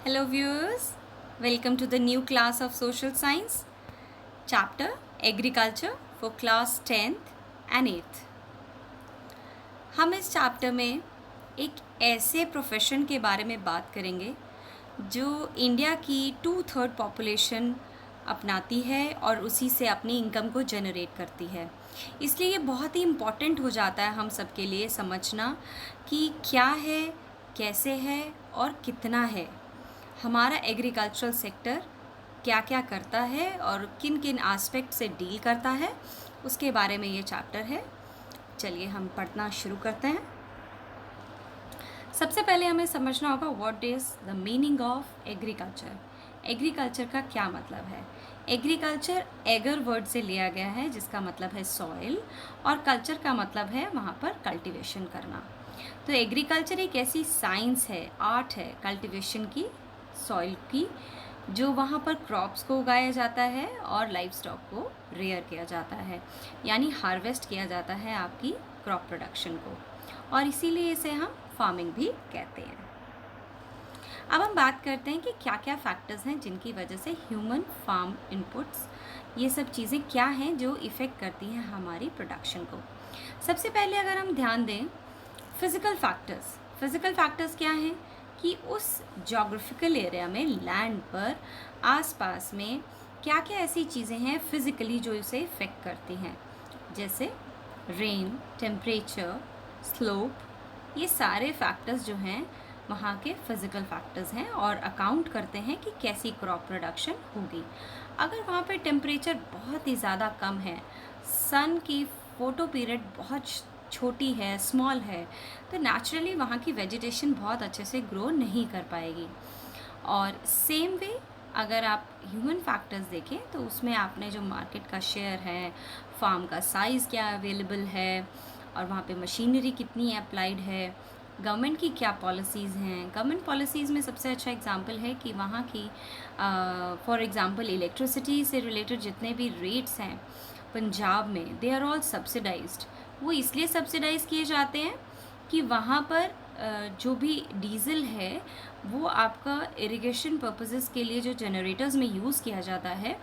Hello viewers, welcome to the new class of Social Science, chapter Agriculture for class 10th and 8th. हम इस chapter में एक ऐसे profession के बारे में बात करेंगे जो इंडिया की 2/3 पॉपुलेशन अपनाती है और उसी से अपनी इनकम को जनरेट करती है। इसलिए ये बहुत ही इम्पॉर्टेंट हो जाता है हम सब के लिए समझना कि क्या है, कैसे है और कितना है। हमारा एग्रीकल्चरल सेक्टर क्या क्या करता है और किन किन एस्पेक्ट से डील करता है, उसके बारे में ये चैप्टर है। चलिए हम पढ़ना शुरू करते हैं। सबसे पहले हमें समझना होगा what is the meaning of agriculture. Agriculture का क्या मतलब है। एग्रीकल्चर एगर वर्ड से लिया गया है जिसका मतलब है सॉइल, और कल्चर का मतलब है वहाँ पर कल्टीवेशन करना। तो एग्रीकल्चर एक ऐसी साइंस है, आर्ट है कल्टीवेशन की, सॉइल की, जो वहाँ पर क्रॉप्स को उगाया जाता है और लाइफ स्टॉक को रेयर किया जाता है, यानी हार्वेस्ट किया जाता है आपकी क्रॉप प्रोडक्शन को, और इसीलिए इसे हम फार्मिंग भी कहते हैं। अब हम बात करते हैं कि क्या क्या फैक्टर्स हैं जिनकी वजह से ह्यूमन फार्म इनपुट्स, ये सब चीज़ें क्या हैं जो इफ़ेक्ट करती हैं हमारी प्रोडक्शन को। सबसे पहले अगर हम ध्यान दें फिज़िकल फैक्टर्स क्या हैं कि उस जोग्राफिकल एरिया में, लैंड पर आसपास में क्या क्या ऐसी चीज़ें हैं फिज़िकली जो इसे इफ़ेक्ट करती हैं, जैसे रेन, टेम्परेचर, स्लोप। ये सारे फैक्टर्स जो हैं वहाँ के फिज़िकल फैक्टर्स हैं और अकाउंट करते हैं कि कैसी क्रॉप प्रोडक्शन होगी। अगर वहाँ पे टेम्परेचर बहुत ही ज़्यादा कम है, सन की फोटो पीरियड बहुत छोटी है, स्मॉल है, तो नेचुरली वहाँ की वेजिटेशन बहुत अच्छे से ग्रो नहीं कर पाएगी। और सेम वे अगर आप ह्यूमन फैक्टर्स देखें तो उसमें आपने जो मार्केट का शेयर है, फार्म का साइज़ क्या अवेलेबल है, और वहाँ पे मशीनरी कितनी अप्लाइड है, गवर्नमेंट की क्या पॉलिसीज़ हैं। गवर्नमेंट पॉलिसीज़ में सबसे अच्छा एग्जांपल है कि वहाँ की फॉर एग्जांपल इलेक्ट्रिसिटी से रिलेटेड जितने भी रेट्स हैं पंजाब में, दे आर ऑल सब्सिडाइज्ड। वो इसलिए सब्सिडाइज़ किए जाते हैं कि वहाँ पर जो भी डीज़ल है वो आपका इरिगेशन पर्पसेस के लिए जो जनरेटर्स में यूज़ किया जाता है,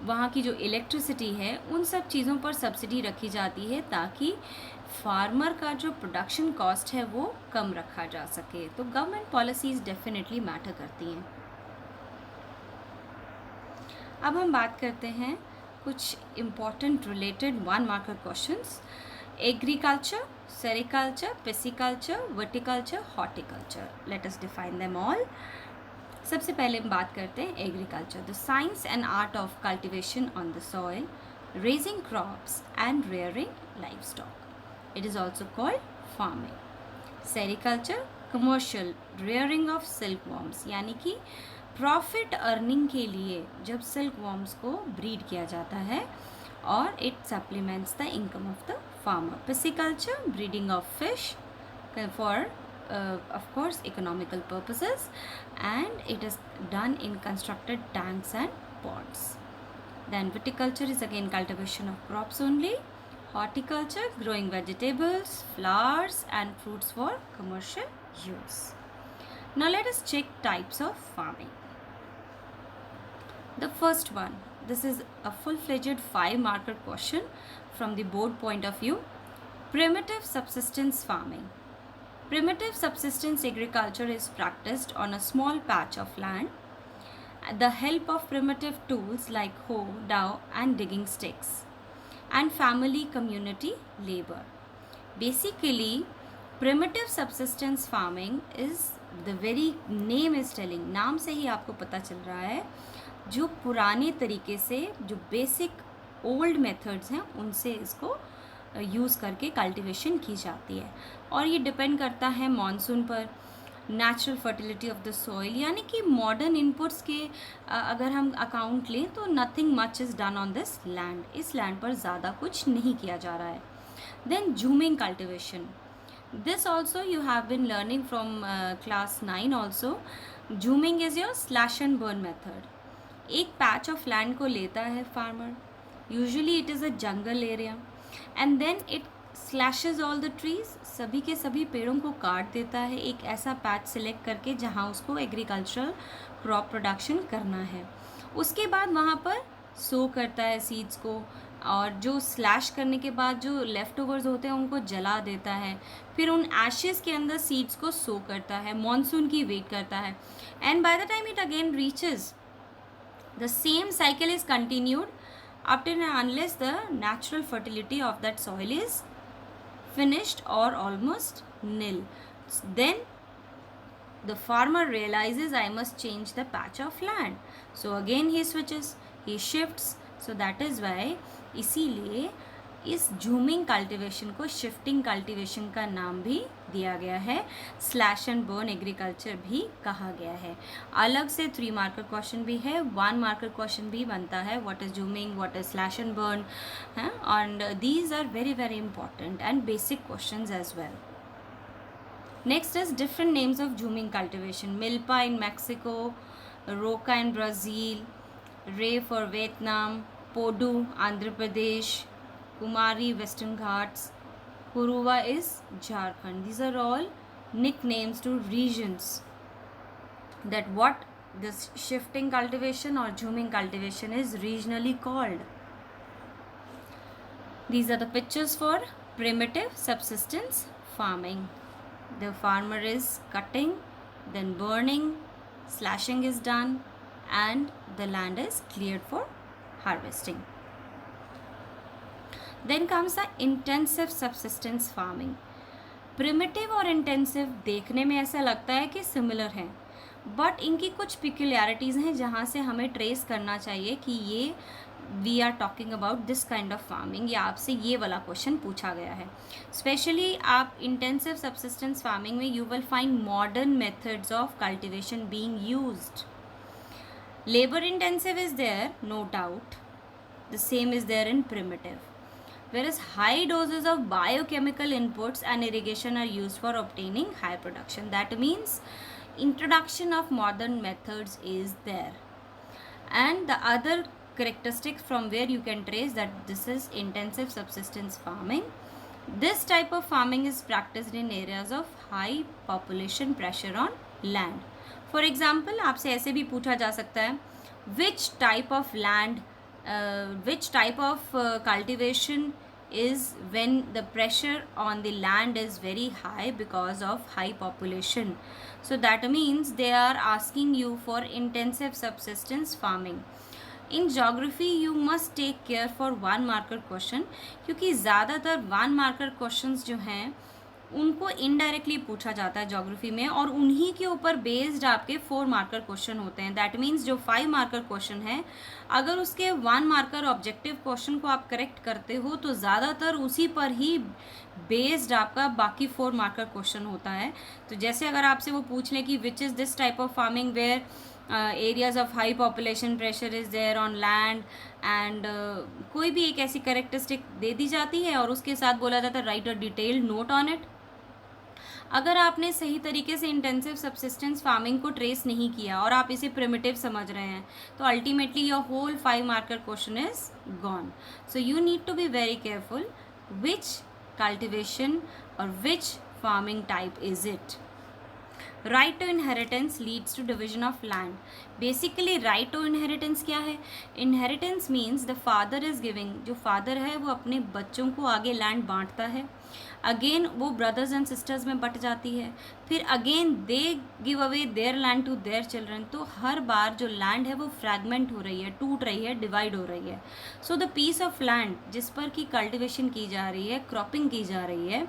वहाँ की जो इलेक्ट्रिसिटी है, उन सब चीज़ों पर सब्सिडी रखी जाती है ताकि फार्मर का जो प्रोडक्शन कॉस्ट है वो कम रखा जा सके। तो गवर्नमेंट पॉलिसीज़ डेफिनेटली मैटर करती हैं। अब हम बात करते हैं कुछ important related 1 marker questions. Agriculture, sericulture, pisciculture, viticulture, horticulture. Let us define them all. सबसे पहले हम बात करते हैं agriculture, the science and art of cultivation on the soil, raising crops and rearing livestock. It is also called farming. Sericulture, commercial rearing of silk worms, यानी कि profit earning के लिए जब सिल्क वॉर्म्स को breed किया जाता है, और it supplements the income of the farmer. Pisciculture, breeding of fish for of course economical purposes, and it is done in constructed tanks and ponds. Then viticulture is again cultivation of crops only. Horticulture, growing vegetables, flowers and fruits for commercial use. Now let us check types of farming. The first one, this is a full-fledged 5-marker question from the board point of view. Primitive subsistence farming. Primitive subsistence agriculture is practiced on a small patch of land with the help of primitive tools like hoe, dhow and digging sticks, and family community labor. Basically, primitive subsistence farming is, the very name is telling, नाम से ही आपको पता चल रहा है, जो पुराने तरीके से, जो बेसिक ओल्ड मेथड्स हैं उनसे इसको यूज़ करके कल्टीवेशन की जाती है। और ये डिपेंड करता है मॉनसून पर, natural fertility of the soil, यानी कि मॉडर्न इनपुट्स के अगर हम अकाउंट लें तो nothing much is done on this land. इस लैंड पर ज़्यादा कुछ नहीं किया जा रहा है। Then jhuming cultivation, this also you have been learning from class 9 also. Jhuming is your slash and burn method. एक पैच ऑफ लैंड को लेता है farmer, usually it is a jungle area, and then it slashes all the trees, सभी के सभी पेड़ों को काट देता है एक ऐसा पैच सिलेक्ट करके जहाँ उसको एग्रीकल्चरल क्रॉप प्रोडक्शन करना है। उसके बाद वहाँ पर सो करता है सीड्स को, और जो स्लैश करने के बाद जो लेफ़्ट ओवर्स होते हैं उनको जला देता है। फिर उन एशेज़ के अंदर सीड्स को सो करता है, मॉनसून की वेट करता है, and by the time it again reaches the same cycle is continued up till and unless the natural fertility of that soil is finished or almost nil. Then the farmer realizes I must change the patch of land. So again he switches, he shifts. So that is why इसीलिए इस झूमिंग cultivation को shifting cultivation का नाम भी दिया गया है, slash and burn agriculture भी कहा गया है। अलग से 3 मार्कर क्वेश्चन भी है, 1 मार्कर क्वेश्चन भी बनता है, what is jhuming, what is slash and burn, है, and these are very very important and basic questions as well. Next is different names of jhuming cultivation, milpa in Mexico, roca in Brazil, ray for Vietnam, podu Andhra Pradesh, Kumari Western Ghats, Kuruva is Jharkhand. These are all nicknames to regions. That what this shifting cultivation or jhuming cultivation is regionally called. These are the pictures for primitive subsistence farming. The farmer is cutting, then burning, slashing is done, and the land is cleared for harvesting. Then comes the intensive subsistence farming. Primitive और intensive देखने में ऐसा लगता है कि similar हैं, but इनकी कुछ पिक्यूलियरिटीज़ हैं जहाँ से हमें ट्रेस करना चाहिए कि ये we are talking about this kind of farming, या आपसे ये वाला क्वेश्चन पूछा गया है। स्पेशली आप इंटेंसिव सब्सिस्टेंस फार्मिंग में you will find modern methods of cultivation being used. Labour intensive is there, no doubt, the same is there in primitive, whereas high doses of biochemical inputs and irrigation are used for obtaining high production. That means introduction of modern methods is there. And the other characteristics from where you can trace that this is intensive subsistence farming. This type of farming is practiced in areas of high population pressure on land. For example, आपसे ऐसे भी पूछा जा सकता है, which type of land which type of cultivation is when the pressure on the land is very high because of high population. So that means they are asking you for intensive subsistence farming. In geography you must take care for 1 marker question, क्योंकि ज़्यादातर 1 marker questions जो हैं उनको indirectly पूछा जाता है geography में, और उन्हीं के ऊपर बेस्ड आपके 4 मार्कर क्वेश्चन होते हैं। दैट मीन्स जो 5 मार्कर क्वेश्चन है, अगर उसके 1 मार्कर ऑब्जेक्टिव क्वेश्चन को आप करेक्ट करते हो तो ज़्यादातर उसी पर ही बेस्ड आपका बाकी 4 मार्कर क्वेश्चन होता है। तो जैसे अगर आपसे वो पूछ लें कि which is this type of farming where areas of high population pressure is there on land, and कोई भी एक ऐसी करेक्टरिस्टिक दे दी जाती है और उसके साथ बोला जाता है right a detailed note on it. अगर आपने सही तरीके से इंटेंसिव सब्सिस्टेंस फार्मिंग को ट्रेस नहीं किया और आप इसे प्रिमिटिव समझ रहे हैं, तो ultimately your whole 5 marker question is gone. So you need to be very careful which cultivation और which farming type is it. Right to inheritance leads to division of land. Basically right to inheritance क्या है? Inheritance means the father is giving, जो father है वो अपने बच्चों को आगे लैंड बांटता है, अगेन वो ब्रदर्स एंड सिस्टर्स में बट जाती है, फिर again they give away their land to their children. तो हर बार जो लैंड है वो फ्रैगमेंट हो रही है, टूट रही है, डिवाइड हो रही है। So the piece of land जिस पर की कल्टिवेशन की जा रही है, क्रॉपिंग की जा रही है,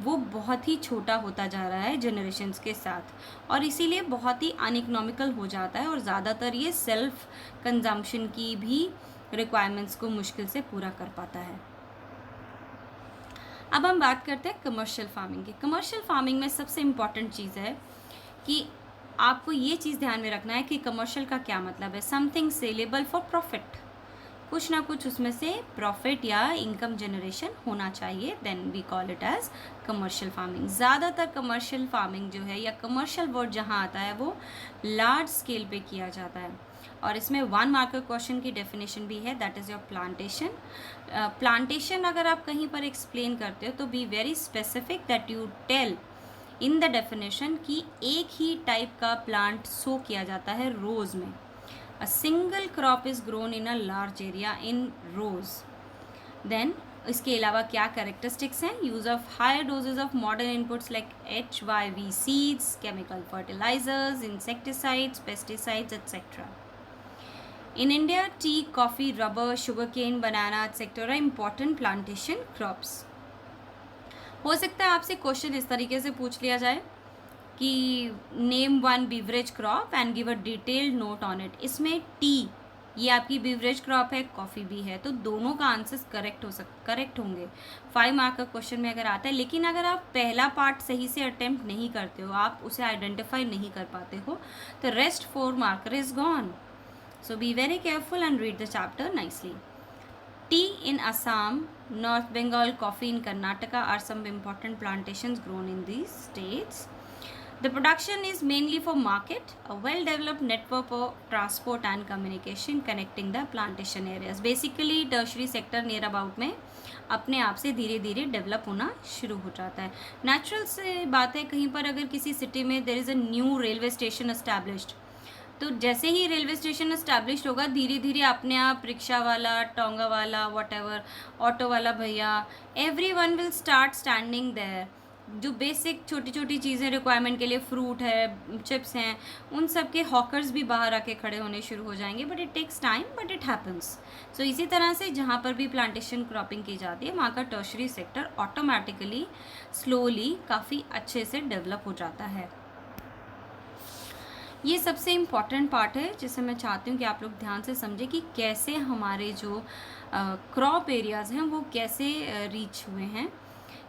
वो बहुत ही छोटा होता जा रहा है जनरेशन्स के साथ, और इसीलिए बहुत ही अनइकोनॉमिकल हो जाता है, और ज़्यादातर ये सेल्फ कंजम्पशन की भी रिक्वायरमेंट्स को मुश्किल से पूरा कर पाता है। अब हम बात करते हैं कमर्शियल फार्मिंग की। कमर्शियल फार्मिंग में सबसे इम्पॉर्टेंट चीज़ है कि आपको ये चीज़ ध्यान में रखना है कि कमर्शियल का क्या मतलब है। समथिंग सेलेबल फॉर प्रॉफिट, कुछ ना कुछ उसमें से प्रॉफिट या इनकम जनरेशन होना चाहिए, then we call it as commercial farming. ज़्यादातर कमर्शियल फार्मिंग जो है या कमर्शियल वर्ड जहाँ आता है वो लार्ज स्केल पे किया जाता है। और इसमें 1 मार्कर क्वेश्चन की डेफिनेशन भी है, that is your plantation. Plantation अगर आप कहीं पर एक्सप्लेन करते हो तो be very specific that you tell in the definition कि एक ही टाइप का प्लांट सो किया जाता है रोज़ में। A single crop is grown in a large area in rows. Then इसके अलावा क्या कैरेक्टरिस्टिक्स हैं? Use of higher doses of modern inputs like HYV seeds, chemical fertilizers, insecticides, pesticides etcetera. In India, tea, coffee, rubber, sugarcane, banana, etc. are important plantation crops. हो सकता है आपसे question इस तरीके से पूछ लिया जाए कि name one beverage crop and give a detailed note on it. इसमें टी ये आपकी बीवरेज क्रॉप है, कॉफ़ी भी है, तो दोनों का आंसर्स करेक्ट होंगे 5 मार्क का क्वेश्चन में अगर आता है। लेकिन अगर आप पहला पार्ट सही से अटेम्प्ट नहीं करते हो, आप उसे आइडेंटिफाई नहीं कर पाते हो, तो rest 4 marker is gone. So be very careful and read the chapter nicely. Tea in Assam, North Bengal, coffee in Karnataka are some important plantations grown in these states. The production is mainly for market, a well-developed network of transport and communication connecting the plantation areas. Basically, tertiary sector near about में अपने आप से धीरे धीरे develop होना शुरू हो जाता है। नेचुरल से बात है, कहीं पर अगर किसी सिटी में there is a new railway station established, तो जैसे ही रेलवे स्टेशन एस्टैब्लिश होगा धीरे धीरे अपने आप रिक्शा वाला, टोंगा वाला, वॉटेवर, ऑटो वाला भैया, everyone will start standing there. जो बेसिक छोटी छोटी चीज़ें रिक्वायरमेंट के लिए, फ्रूट है, चिप्स हैं, उन सब के हॉकर्स भी बाहर आके खड़े होने शुरू हो जाएंगे। But it takes time, but it happens. So इसी तरह से जहाँ पर भी प्लांटेशन क्रॉपिंग की जाती है वहाँ का टर्शरी सेक्टर ऑटोमेटिकली स्लोली काफ़ी अच्छे से डेवलप हो जाता है। ये सबसे इम्पॉर्टेंट पार्ट है जिसे मैं चाहती हूँ कि आप लोग ध्यान से समझें कि कैसे हमारे जो क्रॉप एरियाज़ हैं वो कैसे रीच हुए हैं,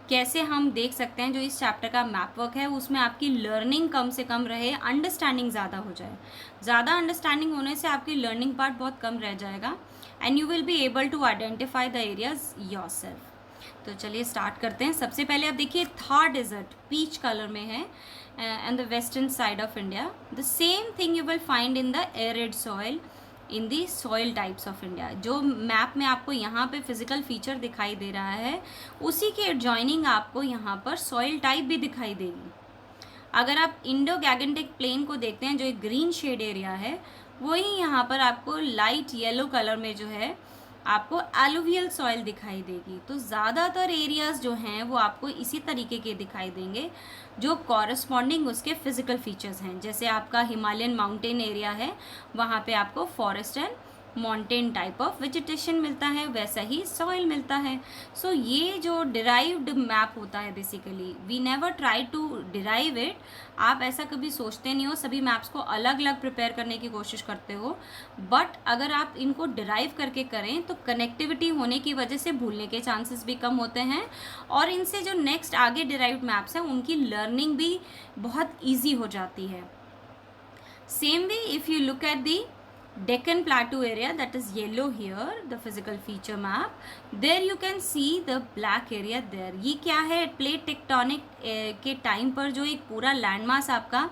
कैसे हम देख सकते हैं। जो इस चैप्टर का मैप वर्क है उसमें आपकी लर्निंग कम से कम रहे, अंडरस्टैंडिंग ज़्यादा हो जाए। ज़्यादा अंडरस्टैंडिंग होने से आपकी लर्निंग पार्ट बहुत कम रह जाएगा and you will be able to identify the areas yourself. तो चलिए स्टार्ट करते हैं। सबसे पहले आप देखिए थार डेजर्ट पीच कलर में है and the western side of India. The same thing you will find in the arid soil in the soil types of India. जो मैप में आपको यहाँ पे फिजिकल फीचर दिखाई दे रहा है उसी के एडजॉइनिंग आपको यहाँ पर सॉइल टाइप भी दिखाई देगी। अगर आप इंडो गैगेंटिक प्लेन को देखते हैं जो एक ग्रीन शेड एरिया है, वही यहाँ पर आपको लाइट येलो कलर में जो है आपको एलुवियल सॉइल दिखाई देगी। तो ज़्यादातर एरियाज़ जो हैं वो आपको इसी तरीके के दिखाई देंगे जो कॉरस्पॉन्डिंग उसके फिजिकल फीचर्स हैं। जैसे आपका हिमालयन माउंटेन एरिया है, वहाँ पे आपको forest and mountain type of vegetation मिलता है, वैसा ही सॉइल मिलता है। सो ये जो डिराइव्ड मैप होता है, basically we never try to derive it. आप ऐसा कभी सोचते नहीं हो, सभी मैप्स को अलग अलग प्रिपेयर करने की कोशिश करते हो, बट अगर आप इनको डिराइव करके करें तो कनेक्टिविटी होने की वजह से भूलने के चांसेस भी कम होते हैं और इनसे जो नेक्स्ट आगे डिराइव्ड मैप्स हैं उनकी लर्निंग भी बहुत ईजी हो जाती है। Same way if you look at the Deccan Plateau area, that is yellow here, the physical feature map, there you can see the black area there. ये क्या है? प्लेट टेक्टोनिक के टाइम पर जो एक पूरा लैंडमास आपका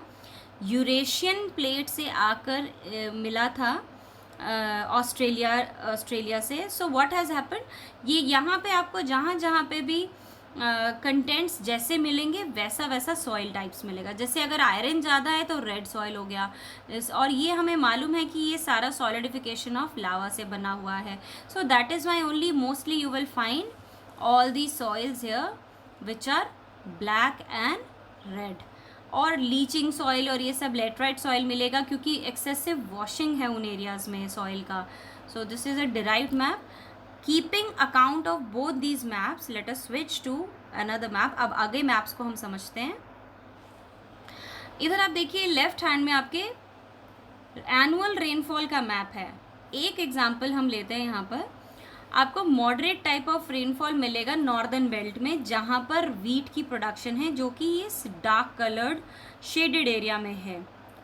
यूरेशियन प्लेट से आकर मिला था ऑस्ट्रेलिया से। सो व्हाट हैज़ हैपन, ये यहाँ पे आपको जहाँ जहाँ पे भी कंटेंट्स जैसे मिलेंगे वैसा वैसा सॉइल टाइप्स मिलेगा। जैसे अगर आयरन ज़्यादा है तो रेड सॉइल हो गया, और ये हमें मालूम है कि ये सारा सॉलिडिफिकेशन ऑफ लावा से बना हुआ है। So that is why only mostly you will find all the soils here which are black and red. और लीचिंग सॉइल और ये सब लेटराइट सॉइल मिलेगा क्योंकि एक्सेसिव वॉशिंग है उन एरियाज़ में सॉइल का। So this is a derived map. Keeping account of both these maps, let us switch to another map. अब आगे मैप्स को हम समझते हैं। इधर आप देखिए लेफ्ट हैंड में आपके एनुअल रेनफॉल का मैप है। एक एग्जांपल हम लेते हैं, यहाँ पर आपको मॉडरेट टाइप ऑफ रेनफॉल मिलेगा नॉर्दर्न बेल्ट में जहाँ पर वीट की प्रोडक्शन है, जो कि इस डार्क कलर्ड शेडेड एरिया में है।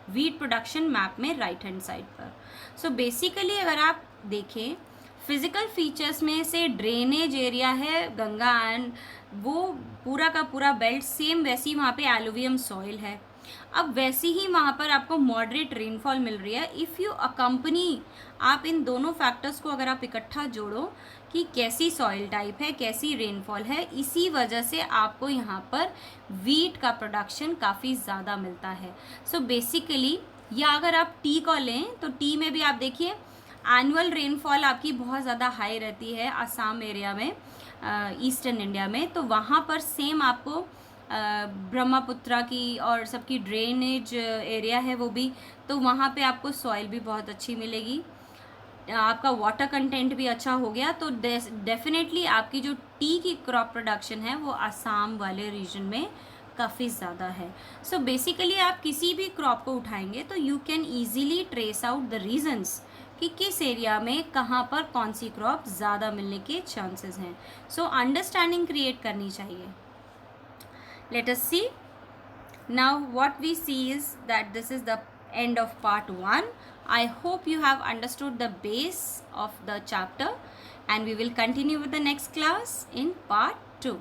वीट प्रोडक्शन मैप में राइट हैंड साइड पर। सो बेसिकली अगर आप देखें फिजिकल फीचर्स में से ड्रेनेज एरिया है गंगा एंड वो पूरा का पूरा बेल्ट सेम, वैसी वहाँ पे एलुवियम सॉइल है। अब वैसी ही वहाँ पर आपको मॉडरेट रेनफॉल मिल रही है। इफ़ यू अकम्पनी, आप इन दोनों फैक्टर्स को अगर आप इकट्ठा जोड़ो कि कैसी सॉइल टाइप है, कैसी रेनफॉल है, इसी वजह से आपको यहाँ पर वीट का प्रोडक्शन काफ़ी ज़्यादा मिलता है। सो बेसिकली, या अगर आप टी को लें तो टी में भी आप देखिए एनुअल रेनफॉल आपकी बहुत ज़्यादा हाई रहती है असम एरिया में, ईस्टर्न इंडिया में। तो वहाँ पर सेम आपको ब्रह्मपुत्रा की और सबकी ड्रेनेज एरिया है वो भी, तो वहाँ पे आपको सॉइल भी बहुत अच्छी मिलेगी, आपका वाटर कंटेंट भी अच्छा हो गया, तो डेफिनेटली आपकी जो टी की क्रॉप प्रोडक्शन है वो असम वाले रीजन में काफ़ी ज़्यादा है। सो बेसिकली आप किसी भी क्रॉप को उठाएंगे तो you can easily trace out the reasons कि किस एरिया में कहाँ पर कौन सी क्रॉप ज़्यादा मिलने के चांसेस हैं। सो अंडरस्टैंडिंग क्रिएट करनी चाहिए। Let us see. Now what we see is that this is the end of part 1. I hope you have understood the base of the chapter, and we will continue with the next class in part 2.